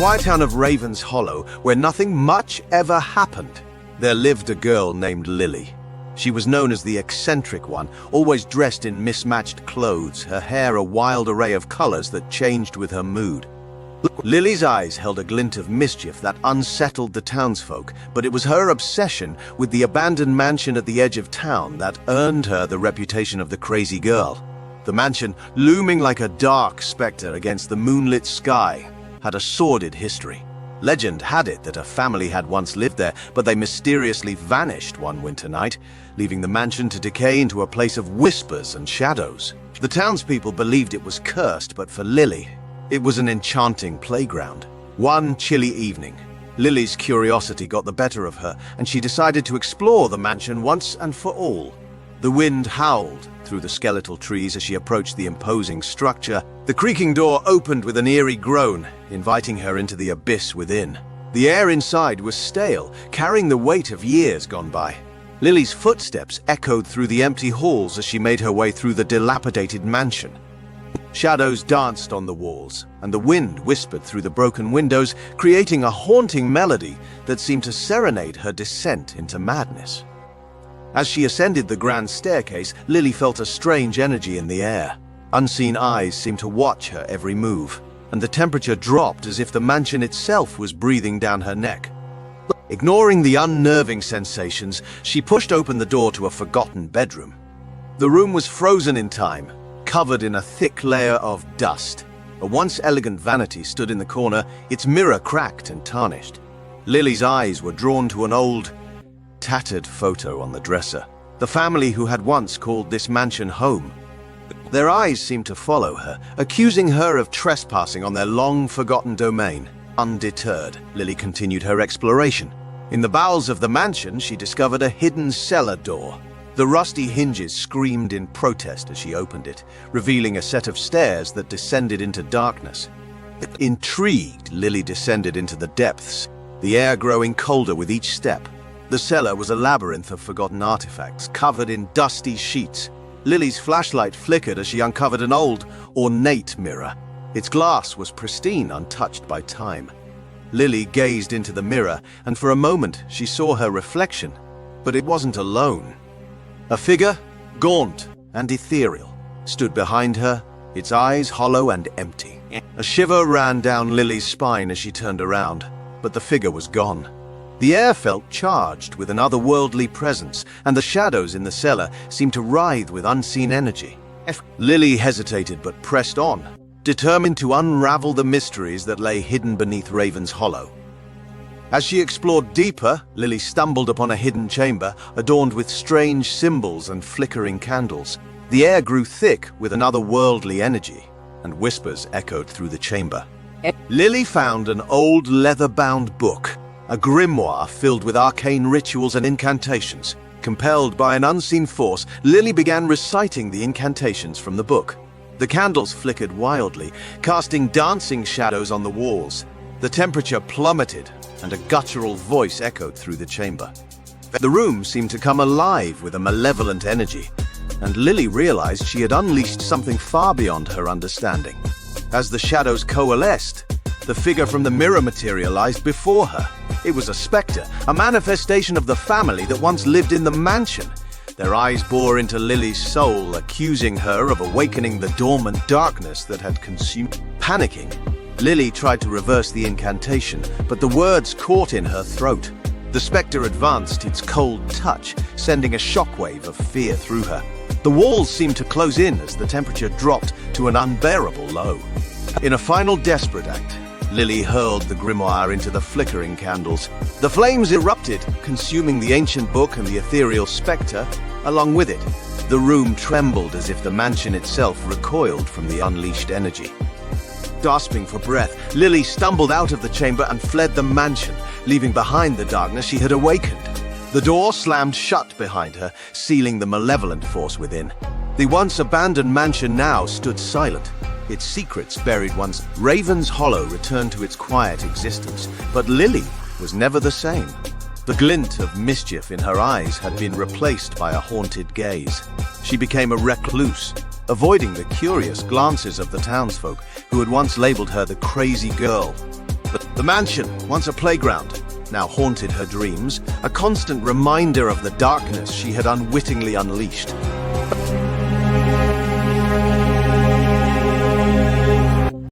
quiet town of Raven's Hollow, where nothing much ever happened, there lived a girl named Lily. She was known as the Eccentric one, always dressed in mismatched clothes, her hair a wild array of colors that changed with her mood. Lily's eyes held a glint of mischief that unsettled the townsfolk, but it was her obsession with the abandoned mansion at the edge of town that earned her the reputation of the crazy girl. The mansion, looming like a dark specter against the moonlit sky, had a sordid history. Legend had it that a family had once lived there, but they mysteriously vanished one winter night, leaving the mansion to decay into a place of whispers and shadows. The townspeople believed it was cursed, but for Lily, it was an enchanting playground. One chilly evening, Lily's curiosity got the better of her, and she decided to explore the mansion once and for all. The wind howled through the skeletal trees as she approached the imposing structure. The creaking door opened with an eerie groan, inviting her into the abyss within. The air inside was stale, carrying the weight of years gone by. Lily's footsteps echoed through the empty halls as she made her way through the dilapidated mansion. Shadows danced on the walls, and the wind whispered through the broken windows, creating a haunting melody that seemed to serenade her descent into madness. As she ascended the grand staircase, Lily felt a strange energy in the air. Unseen eyes seemed to watch her every move, and the temperature dropped as if the mansion itself was breathing down her neck. Ignoring the unnerving sensations, she pushed open the door to a forgotten bedroom. The room was frozen in time, covered in a thick layer of dust. A once elegant vanity stood in the corner, its mirror cracked and tarnished. Lily's eyes were drawn to an old, tattered photo on the dresser. The family who had once called this mansion home. Their eyes seemed to follow her, accusing her of trespassing on their long-forgotten domain. Undeterred, Lily continued her exploration. In the bowels of the mansion, she discovered a hidden cellar door. The rusty hinges screamed in protest as she opened it, revealing a set of stairs that descended into darkness. Intrigued, Lily descended into the depths, the air growing colder with each step. The cellar was a labyrinth of forgotten artifacts, covered in dusty sheets. Lily's flashlight flickered as she uncovered an old, ornate mirror. Its glass was pristine, untouched by time. Lily gazed into the mirror, and for a moment she saw her reflection. But it wasn't alone. A figure, gaunt and ethereal, stood behind her, its eyes hollow and empty. A shiver ran down Lily's spine as she turned around, but the figure was gone. The air felt charged with an otherworldly presence, and the shadows in the cellar seemed to writhe with unseen energy. Lily hesitated but pressed on, determined to unravel the mysteries that lay hidden beneath Raven's Hollow. As she explored deeper, Lily stumbled upon a hidden chamber adorned with strange symbols and flickering candles. The air grew thick with an otherworldly energy, and whispers echoed through the chamber. Lily found an old leather-bound book, a grimoire filled with arcane rituals and incantations. Compelled by an unseen force, Lily began reciting the incantations from the book. The candles flickered wildly, casting dancing shadows on the walls. The temperature plummeted, and a guttural voice echoed through the chamber. The room seemed to come alive with a malevolent energy, and Lily realized she had unleashed something far beyond her understanding. As the shadows coalesced, the figure from the mirror materialized before her. It was a specter, a manifestation of the family that once lived in the mansion. Their eyes bore into Lily's soul, accusing her of awakening the dormant darkness that had consumed. Panicking, Lily tried to reverse the incantation, but the words caught in her throat. The specter advanced its cold touch, sending a shockwave of fear through her. The walls seemed to close in as the temperature dropped to an unbearable low. In a final desperate act, Lily hurled the grimoire into the flickering candles. The flames erupted, consuming the ancient book and the ethereal specter along with it. The room trembled as if the mansion itself recoiled from the unleashed energy. Gasping for breath, Lily stumbled out of the chamber and fled the mansion, leaving behind the darkness she had awakened. The door slammed shut behind her, sealing the malevolent force within. The once abandoned mansion now stood silent, its secrets buried once. Raven's Hollow returned to its quiet existence, but Lily was never the same. The glint of mischief in her eyes had been replaced by a haunted gaze. She became a recluse, avoiding the curious glances of the townsfolk who had once labeled her the crazy girl. But The mansion, once a playground, now haunted her dreams, a constant reminder of the darkness she had unwittingly unleashed.